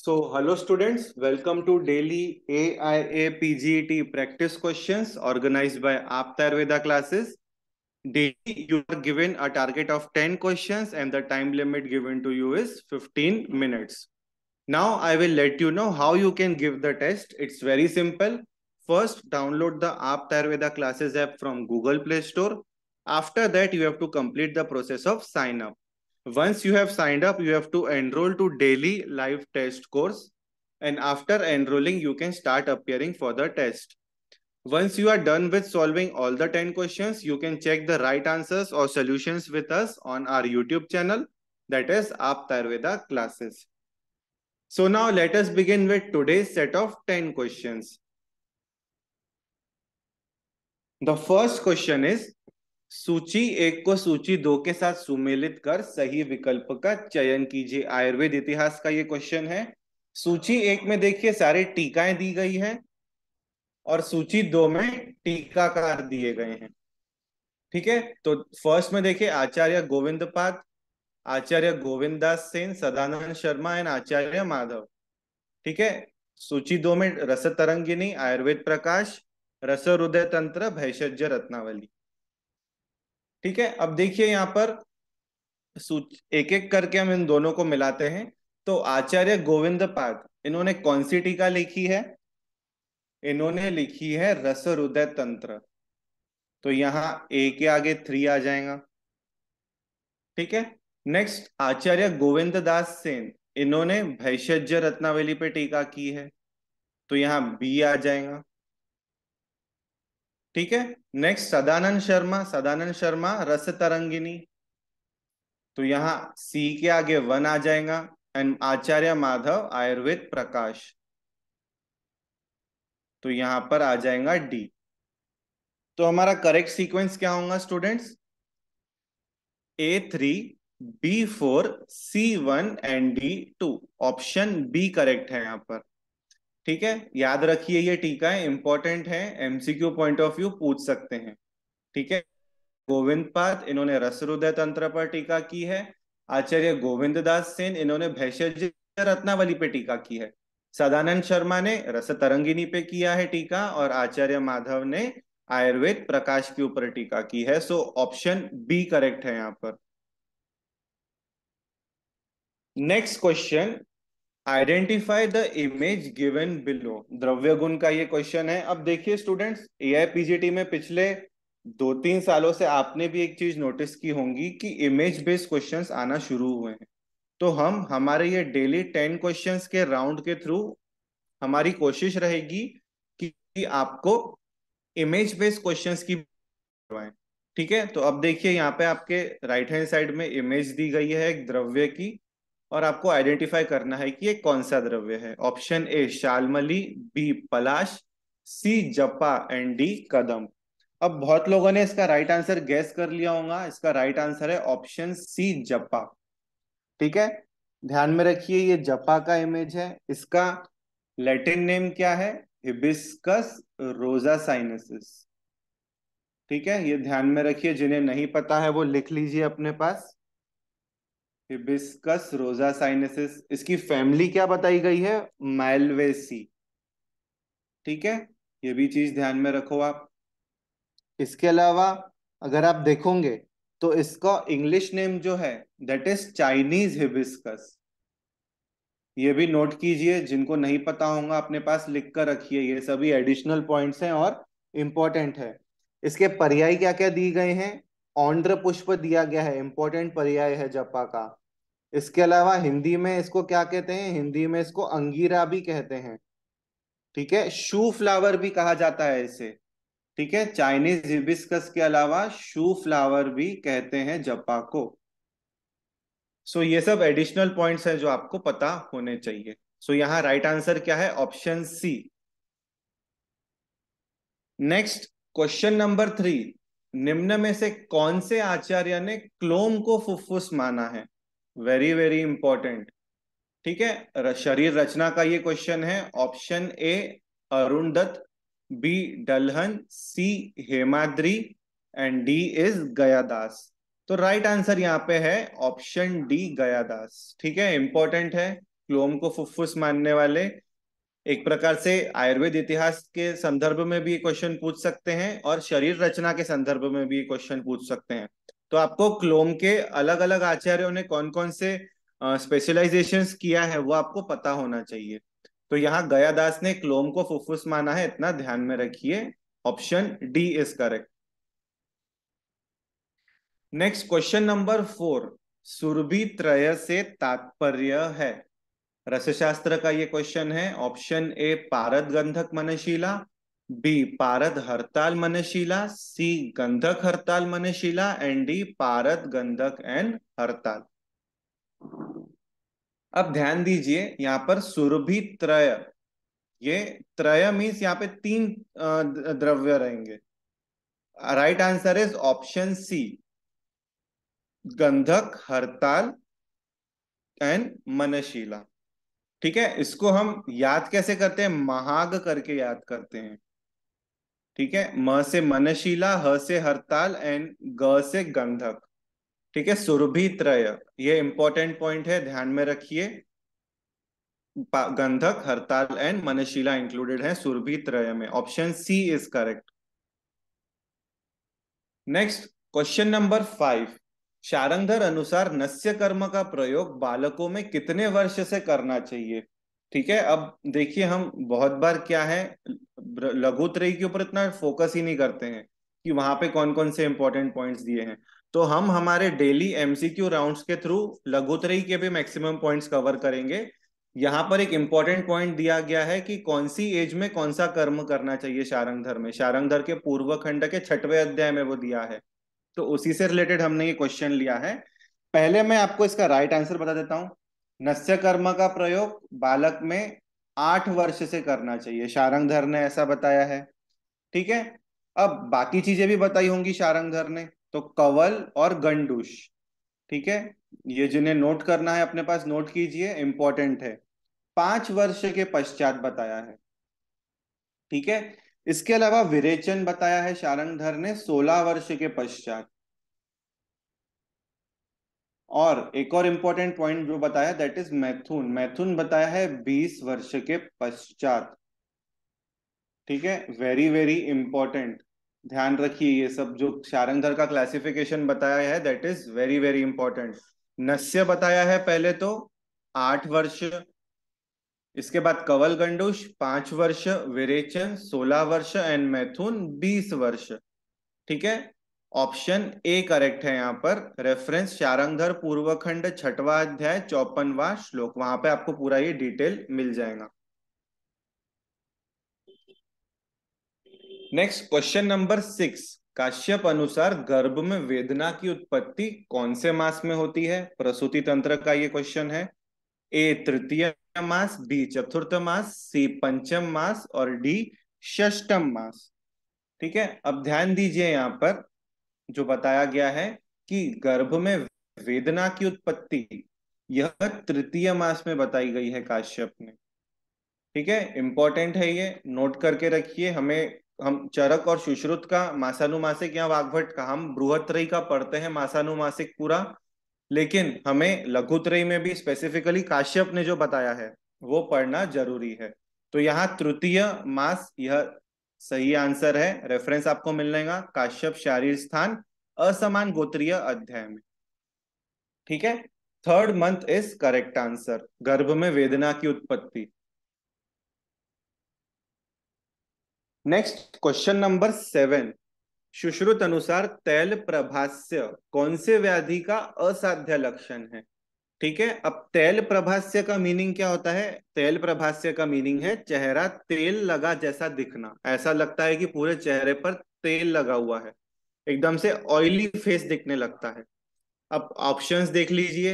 Hello students, welcome to daily AIA PGET practice questions organized by Aapta Ayurveda classes. Daily, you are given a target of 10 questions and the time limit given to you is 15 minutes. Now, I will let you know how you can give the test. It's very simple. First, download the Aapta Ayurveda classes app from Google Play Store. After that, you have to complete the process of sign up. Once you have signed up, you have to enroll to daily live test course. And after enrolling, you can start appearing for the test. Once you are done with solving all the 10 questions, you can check the right answers or solutions with us on our YouTube channel, that is Aapta Ayurveda classes. So now let us begin with today's set of 10 questions. The first question is, सूची एक को सूची दो के साथ सुमेलित कर सही विकल्प का चयन कीजिए। आयुर्वेद इतिहास का ये क्वेश्चन है। सूची एक में देखिए सारे टीकाएं दी गई है और सूची दो में टीकाकार दिए गए हैं। ठीक है, तो फर्स्ट में देखिए आचार्य गोविंदपाद, आचार्य गोविंददास सेन, सदानंद शर्मा एंड आचार्य माधव। ठीक है, सूची दो में रस तरंगिनी, आयुर्वेद प्रकाश, रस हृदय तंत्र, भैषज रत्नावली। ठीक है, अब देखिए यहाँ पर एक एक करके हम इन दोनों को मिलाते हैं। तो आचार्य गोविंदपाद, इन्होंने कौन सी टीका लिखी है? इन्होंने लिखी है रस हृदय तंत्र। तो यहाँ ए के आगे 3 आ जाएगा। ठीक है, नेक्स्ट आचार्य गोविंददास सेन, इन्होंने भैषज रत्नावली पे टीका की है, तो यहाँ बी आ जाएगा। ठीक है, नेक्स्ट सदानंद शर्मा, सदानंद शर्मा रस तरंगिनी, तो यहाँ सी के आगे 1 आ जाएगा। एंड आचार्य माधव आयुर्वेद प्रकाश, तो यहां पर आ जाएगा डी। तो हमारा करेक्ट सीक्वेंस क्या होगा students? A3, B4, C1 and D2। Option B correct है यहाँ पर। ठीक है, याद रखिए ये टीकाएं इंपॉर्टेंट है, एमसीक्यू पॉइंट ऑफ व्यू पूछ सकते हैं। ठीक है, गोविंदपाद, इन्होंने रस हृदय तंत्र पर टीका की है। आचार्य गोविंददास सेन, इन्होंने भैषज रत्नावली पे टीका की है। सदानंद शर्मा ने रस तरंगिनी पे किया है टीका, और आचार्य माधव ने आयुर्वेद प्रकाश के ऊपर टीका की है। सो ऑप्शन बी करेक्ट है यहाँ पर। Next question, identify the image given below. द्रव्य गुण का ये क्वेश्चन है। अब देखिए स्टूडेंट्स, एआईपीजीटी में पिछले 2-3 सालों से आपने भी एक चीज नोटिस की होंगी कि इमेज बेस्ड क्वेश्चंस आना शुरू हुए हैं। तो हम हमारे ये डेली 10 क्वेश्चंस के राउंड के थ्रू हमारी कोशिश रहेगी कि आपको इमेज बेस्ड क्वेश्चंस की करवाएं। ठीक है, तो अब देखिए यहाँ पे आपके राइट हैंड साइड में इमेज दी गई है एक द्रव्य की, और आपको आइडेंटिफाई करना है कि ये कौन सा द्रव्य है। ऑप्शन ए शालमली, बी पलाश, सी जपा एंड डी कदम। अब बहुत लोगों ने इसका राइट आंसर गैस कर लिया होगा। इसका राइट आंसर है ऑप्शन सी जपा। ठीक है, ध्यान में रखिए ये जपा का इमेज है। इसका लैटिन नेम क्या है? हिबिस्कस रोजा साइनेसिस। ठीक है, ये ध्यान में रखिए, जिन्हें नहीं पता है वो लिख लीजिए अपने पास, हिबिस्कस रोजा साइनेसिस। इसकी फैमिली क्या बताई गई है? माइलवेसी। ठीक है, ये भी चीज ध्यान में रखो आप। इसके अलावा अगर आप देखोगे तो इसका इंग्लिश नेम जो है दैट इज चाइनीज हिबिस्कस। ये भी नोट कीजिए, जिनको नहीं पता होगा अपने पास लिख कर रखिए। ये सभी एडिशनल पॉइंट्स हैं और इंपॉर्टेंट है। इसके पर्याय क्या क्या दिए गए हैं? औंड्र पुष्प दिया गया है, इंपॉर्टेंट पर्याय है जपा का। इसके अलावा हिंदी में इसको क्या कहते हैं? हिंदी में इसको अंगीरा भी कहते हैं। ठीक है, शू फ्लावर भी कहा जाता है इसे। ठीक है, चाइनीज हिबिस्कस के अलावा शू फ्लावर भी कहते हैं जपा को। सो ये सब एडिशनल पॉइंट्स हैं जो आपको पता होने चाहिए। सो यहाँ राइट आंसर क्या है? Option C. Next question number 3, निम्न में से कौन से आचार्य ने क्लोम को फुफ्फुस माना है? Very very important. ठीक है, शरीर रचना का ये क्वेश्चन है। Option A Arun Datta, B Dalhana, C Hemadri and D is Gayadas. तो राइट आंसर यहाँ पे है ऑप्शन डी गयादास। ठीक है, इंपॉर्टेंट है। क्लोम को फुफ्फुस मानने वाले। एक प्रकार से आयुर्वेद इतिहास के संदर्भ में भी क्वेश्चन पूछ सकते हैं और शरीर रचना के संदर्भ में भी क्वेश्चन पूछ सकते हैं। तो आपको क्लोम के अलग अलग आचार्यों ने कौन कौन से स्पेशलाइजेशंस किया है वो आपको पता होना चाहिए। तो यहाँ गयादास ने क्लोम को फुफ्फुस माना है, इतना ध्यान में रखिए। Option D is correct. Next question number 4, सुरभि त्रय से तात्पर्य है। रसशास्त्र का ये क्वेश्चन है। ऑप्शन ए पारद गंधक मनशीला, बी पारद हरताल मनशीला, सी गंधक हरताल मनशीला एंड डी पारद गंधक एंड हरताल। अब ध्यान दीजिए यहाँ पर सुरभि त्रय, ये त्रय मीन्स यहाँ पे तीन द्रव्य रहेंगे। Right answer is option C, गंधक हरताल एंड मनशीला। ठीक है, इसको हम याद कैसे करते हैं, महाग करके याद करते हैं। ठीक है, म से मनशीला, ह से हरताल एंड ग से गंधक। ठीक है, सुरभि त्रय, ये इंपॉर्टेंट पॉइंट है, ध्यान में रखिए। गंधक हरताल एंड मनशीला इंक्लूडेड है सुरभि त्रय में। Option C is correct. Next question number 5, Sharangdhar अनुसार नस्य कर्म का प्रयोग बालकों में कितने वर्ष से करना चाहिए। ठीक है, अब देखिए हम बहुत बार क्या है, लघुत्रयी के ऊपर इतना फोकस ही नहीं करते हैं कि वहां पे कौन कौन से इंपॉर्टेंट पॉइंट्स दिए हैं। तो हम हमारे डेली एमसीक्यू राउंड्स के थ्रू लघुत्रयी के भी मैक्सिमम पॉइंट्स कवर करेंगे। यहाँ पर एक इंपॉर्टेंट पॉइंट दिया गया है कि कौन सी एज में कौन सा कर्म करना चाहिए शारंगधर में, शारंगधर के पूर्व खंड के 6वें अध्याय में वो दिया है। तो उसी से रिलेटेड हमने ये क्वेश्चन लिया है। पहले मैं आपको इसका राइट आंसर बता देता हूं। नस्य कर्म का प्रयोग बालक में 8 वर्ष से करना चाहिए, शारंगधर ने ऐसा बताया है। ठीक है, अब बाकी चीजें भी बताई होंगी शारंगधर ने, तो कवल और गंडूश। ठीक है, ये जिन्हें नोट करना है अपने पास नोट कीजिए, इंपॉर्टेंट है। 5 वर्ष के पश्चात बताया है। ठीक है, इसके अलावा विरेचन बताया है शारंगधर ने 16 वर्ष के पश्चात। और एक और इंपॉर्टेंट पॉइंट जो बताया दैट इज मैथुन, मैथुन बताया है 20 वर्ष के पश्चात। ठीक है, वेरी वेरी इंपॉर्टेंट, ध्यान रखिए ये सब जो शारंगधर का क्लासिफिकेशन बताया है that is very very important. नस्य बताया है पहले तो 8 वर्ष, इसके बाद कवल गंडूश 5 वर्ष, विरेचन 16 वर्ष एंड मैथुन 20 वर्ष। ठीक है, ऑप्शन ए करेक्ट है यहाँ पर। रेफरेंस शारंगधर पूर्व खंड 6वां अध्याय 54वां श्लोक, वहां पे आपको पूरा ये डिटेल मिल जाएगा। नेक्स्ट क्वेश्चन नंबर 6, काश्यप अनुसार गर्भ में वेदना की उत्पत्ति कौन से मास में होती है। प्रसूति तंत्र का ये क्वेश्चन है। ए तृतीय मास, बी चतुर्थ मास, सी पंचम मास और डी षष्टम मास। ठीक है, अब ध्यान दीजिए यहाँ पर जो बताया गया है कि गर्भ में वेदना की उत्पत्ति यह तृतीय मास में बताई गई है काश्यप ने। ठीक है, इंपॉर्टेंट है, ये नोट करके रखिए। हमें हम चरक और सुश्रुत का मासानुमासिक या वाग्भट का हम बृहत्रयी का पढ़ते हैं मासानुमासिक पूरा, लेकिन हमें लघुत्रयी में भी स्पेसिफिकली काश्यप ने जो बताया है वो पढ़ना जरूरी है। तो यहाँ तृतीय मास यह सही आंसर है। रेफरेंस आपको मिलेगा काश्यप शारीर स्थान असमान गोत्रीय अध्याय में। ठीक है, third month is correct answer, गर्भ में वेदना की उत्पत्ति। नेक्स्ट क्वेश्चन नंबर 7, सुश्रुत अनुसार तैल प्रभास्य कौन से व्याधि का असाध्य लक्षण है। ठीक है, अब तैल प्रभास्य का मीनिंग क्या होता है, तैल प्रभास्य का मीनिंग है चेहरा तेल लगा जैसा दिखना, ऐसा लगता है कि पूरे चेहरे पर तेल लगा हुआ है, एकदम से ऑयली फेस दिखने लगता है। अब ऑप्शंस देख लीजिए।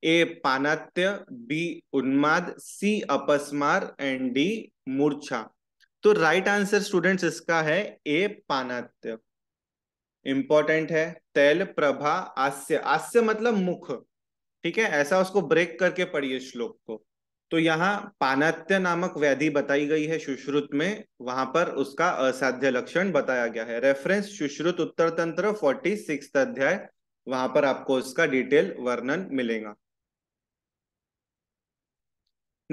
ए पानात्य, बी उन्माद, सी अपस्मार एंड डी मूर्छा। तो राइट आंसर स्टूडेंट्स इसका है ए पानात्य। इंपॉर्टेंट है, तैल प्रभा आस्य, आस्य मतलब मुख। ठीक है, ऐसा उसको ब्रेक करके पढ़िए श्लोक को। तो यहाँ पानात्य नामक व्याधि बताई गई है सुश्रुत में, वहां पर उसका असाध्य लक्षण बताया गया है। रेफरेंस सुश्रुत उत्तर तंत्र 46 अध्याय, वहां पर आपको उसका डिटेल वर्णन मिलेगा।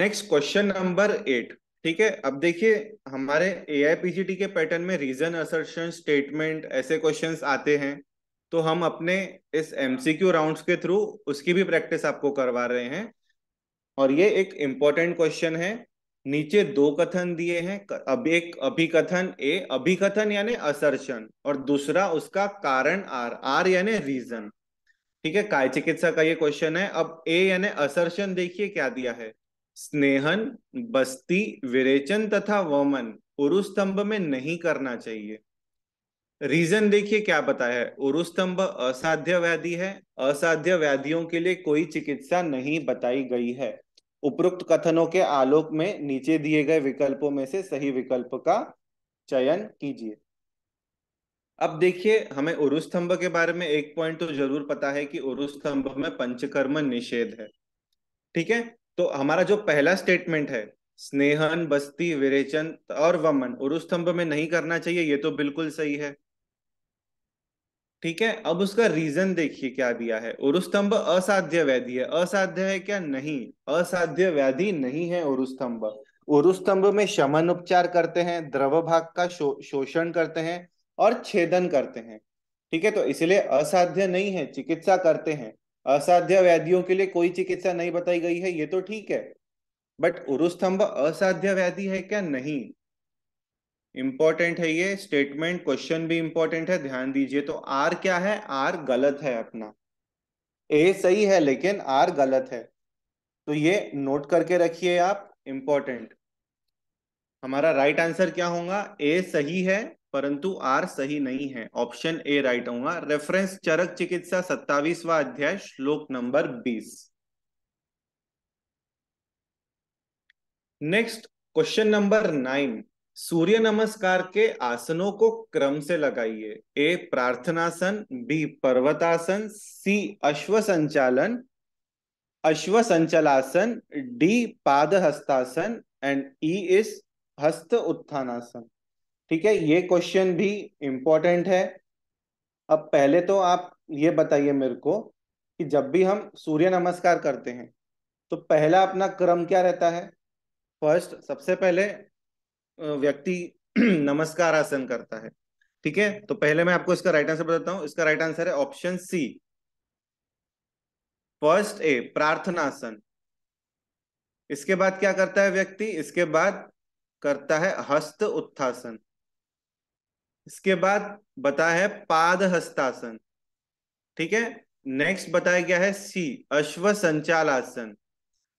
Next question number 8। ठीक है, अब देखिए हमारे एआईपीजीटी के पैटर्न में रीजन, असर्शन, स्टेटमेंट ऐसे क्वेश्चंस आते हैं, तो हम अपने इस एमसीक्यू राउंड्स के थ्रू उसकी भी प्रैक्टिस आपको करवा रहे हैं। और ये एक इम्पोर्टेंट क्वेश्चन है। नीचे दो कथन दिए हैं, अब एक अभिकथन ए, अभिकथन यानी असर्शन, और दूसरा उसका कारण आर, आर यानी रीजन। ठीक है, काय चिकित्सा का ये क्वेश्चन है। अब ए यानी असर्शन देखिए क्या दिया है, स्नेहन, बस्ती, विरेचन तथा वमन उरुस्तंभ में नहीं करना चाहिए। रीजन देखिए क्या बताया है, उरुस्तंभ असाध्य व्याधि है, असाध्य व्याधियों के लिए कोई चिकित्सा नहीं बताई गई है। उपरोक्त कथनों के आलोक में नीचे दिए गए विकल्पों में से सही विकल्प का चयन कीजिए। अब देखिए हमें उरुस्तंभ के बारे में एक पॉइंट तो जरूर पता है कि उरुस्तंभ में पंचकर्म निषेध है। ठीक है, तो हमारा जो पहला स्टेटमेंट है, स्नेहन, बस्ती, विरेचन और वमन उरुस्तंभ में नहीं करना चाहिए, ये तो बिल्कुल सही है। ठीक है, अब उसका रीजन देखिए क्या दिया है, उरुस्तंभ असाध्य व्याधि है। असाध्य है क्या? नहीं, असाध्य व्याधि नहीं है उरुस्तंभ। उरुस्तंभ में शमन उपचार करते हैं, द्रव भाग का शोषण करते हैं और छेदन करते हैं। ठीक है, तो इसलिए असाध्य नहीं है, चिकित्सा करते हैं। असाध्य व्याधियों के लिए कोई चिकित्सा नहीं बताई गई है, ये तो ठीक है। बट उरुस्तंभ असाध्य व्याधि है क्या? नहीं। इंपॉर्टेंट है ये स्टेटमेंट, क्वेश्चन भी इंपॉर्टेंट है, ध्यान दीजिए। तो आर क्या है? आर गलत है अपना। ए सही है लेकिन आर गलत है, तो ये नोट करके रखिए आप, इंपॉर्टेंट। हमारा राइट आंसर क्या होगा? ए सही है परंतु आर सही नहीं है, ऑप्शन ए राइट होगा। रेफरेंस चरक चिकित्सा 27वां अध्याय श्लोक नंबर 20। Next question number 9। सूर्य नमस्कार के आसनों को क्रम से लगाइए। ए प्रार्थनासन, बी पर्वतासन, सी अश्व संचालन, अश्व संचलासन, डी पाद हस्तासन एंड ई इज हस्त उत्थानासन। ठीक है, ये क्वेश्चन भी इंपॉर्टेंट है। अब पहले तो आप ये बताइए मेरे को कि जब भी हम सूर्य नमस्कार करते हैं तो पहला अपना क्रम क्या रहता है? फर्स्ट, सबसे पहले व्यक्ति नमस्कार आसन करता है। ठीक है, तो पहले मैं आपको इसका राइट आंसर बताता हूं। इसका राइट आंसर है ऑप्शन सी, फर्स्ट ए प्रार्थनासन। इसके बाद क्या करता है व्यक्ति? इसके बाद करता है हस्त उत्थासन। इसके बाद बताया है पाद हस्तासन। ठीक है, नेक्स्ट बताया गया है सी अश्व संचालासन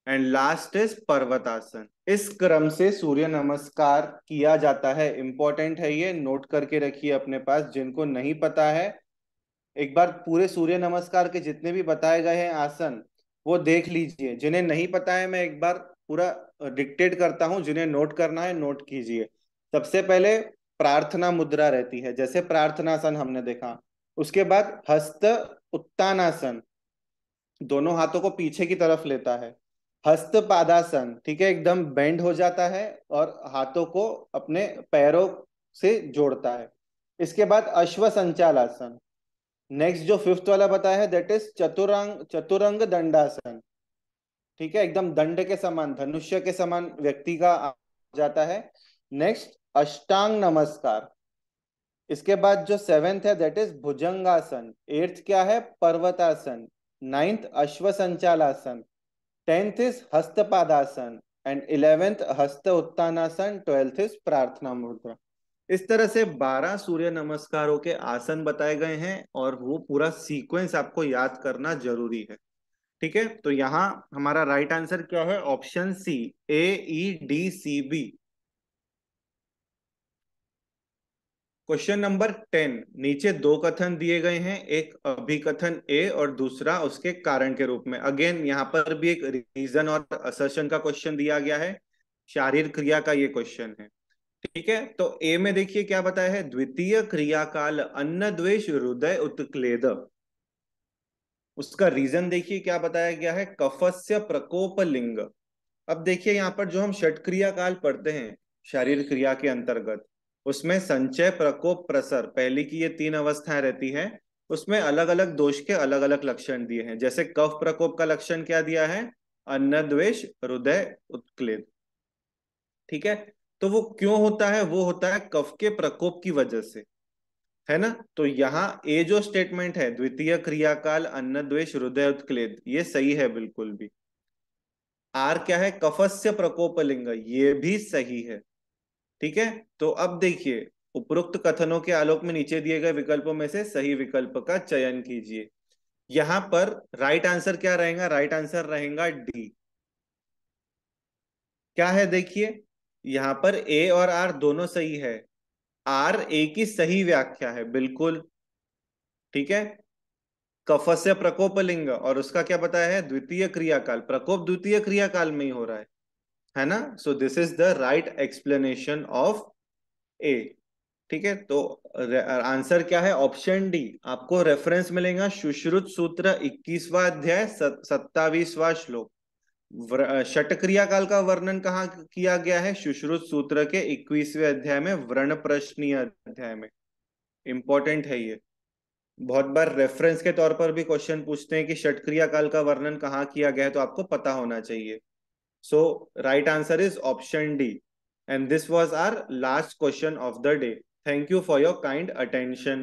एंड लास्ट इज पर्वतासन। इस क्रम से सूर्य नमस्कार किया जाता है। इंपॉर्टेंट है ये, नोट करके रखिए अपने पास। जिनको नहीं पता है, एक बार पूरे सूर्य नमस्कार के जितने भी बताए गए हैं आसन वो देख लीजिए। जिन्हें नहीं पता है मैं एक बार पूरा डिक्टेट करता हूं, जिन्हें नोट करना है नोट कीजिए। सबसे पहले प्रार्थना मुद्रा रहती है, जैसे प्रार्थनासन हमने देखा। उसके बाद हस्त उत्तानासन, दोनों हाथों को पीछे की तरफ लेता है। हस्त पादासन, ठीक है, एकदम बेंड हो जाता है और हाथों को अपने पैरों से जोड़ता है। इसके बाद अश्व संचालासन। नेक्स्ट जो फिफ्थ वाला बताया है दैट इज चतुरंग चतुरंग दंडासन। ठीक है, एकदम दंड के समान, धनुष्य के समान व्यक्ति का जाता है। नेक्स्ट अष्टांग नमस्कार। इसके बाद जो सेवेंथ है दैट इज भुजंगासन। एट्थ क्या है? पर्वतासन। नाइन्थ अश्व संचालासन। टेंथ इज हस्तपादासन एंड 11th हस्त उत्तानासन। 12th इज प्रार्थना मुद्रा। इस तरह से 12 सूर्य नमस्कारों के आसन बताए गए हैं और वो पूरा सीक्वेंस आपको याद करना जरूरी है। ठीक है, तो यहाँ हमारा राइट आंसर क्या है? Option C, AEDCB। Question number 10। नीचे दो कथन दिए गए हैं, एक अभिकथन ए और दूसरा उसके कारण के रूप में। अगेन यहाँ पर भी एक रीजन और असर्शन का क्वेश्चन दिया गया है, शारीरिक क्रिया का ये क्वेश्चन है। ठीक है, तो ए में देखिए क्या बताया है, द्वितीय क्रियाकाल अन्न द्वेष हृदय उत्क्लेद। उसका रीजन देखिए क्या बताया गया है, कफस्य प्रकोप लिंग। अब देखिए यहाँ पर जो हम षट क्रिया काल पढ़ते हैं शारीरिक क्रिया के अंतर्गत, उसमें संचय, प्रकोप, प्रसर, पहली की ये तीन अवस्थाएं रहती हैं। उसमें अलग अलग दोष के अलग अलग लक्षण दिए हैं। जैसे कफ प्रकोप का लक्षण क्या दिया है? अन्न द्वेष हृदय उत्क्लेद। ठीक है, तो वो क्यों होता है? वो होता है कफ के प्रकोप की वजह से, है ना। तो यहाँ ए जो स्टेटमेंट है, द्वितीय क्रियाकाल अन्न द्वेष हृदय उत्क्लेद, ये सही है बिल्कुल भी। आर क्या है? कफस्य प्रकोपलिंग, ये भी सही है। ठीक है, तो अब देखिए, उपरोक्त कथनों के आलोक में नीचे दिए गए विकल्पों में से सही विकल्प का चयन कीजिए। यहां पर राइट आंसर क्या रहेगा? राइट आंसर रहेगा डी। क्या है देखिए, यहां पर ए और आर दोनों सही है। आर ए की सही व्याख्या है बिल्कुल। ठीक है, कफस्य प्रकोपलिंग, और उसका क्या बताया है? द्वितीय क्रियाकाल, प्रकोप द्वितीय क्रियाकाल में ही हो रहा है ना। So this is the right explanation of A. ठीक है, तो आंसर क्या है? Option D. आपको रेफरेंस मिलेगा सुश्रुत सूत्र 21वां अध्याय 27वां श्लोक। षट क्रियाकाल का वर्णन कहाँ किया गया है? सुश्रुत सूत्र के 21वें अध्याय में, व्रण प्रश्नीय अध्याय में। इंपॉर्टेंट है ये। बहुत बार रेफरेंस के तौर पर भी क्वेश्चन पूछते हैं कि षट क्रियाकाल का वर्णन कहाँ किया गया है, तो आपको पता होना चाहिए। So right answer is option D, and this was our last question of the day. Thank you for your kind attention.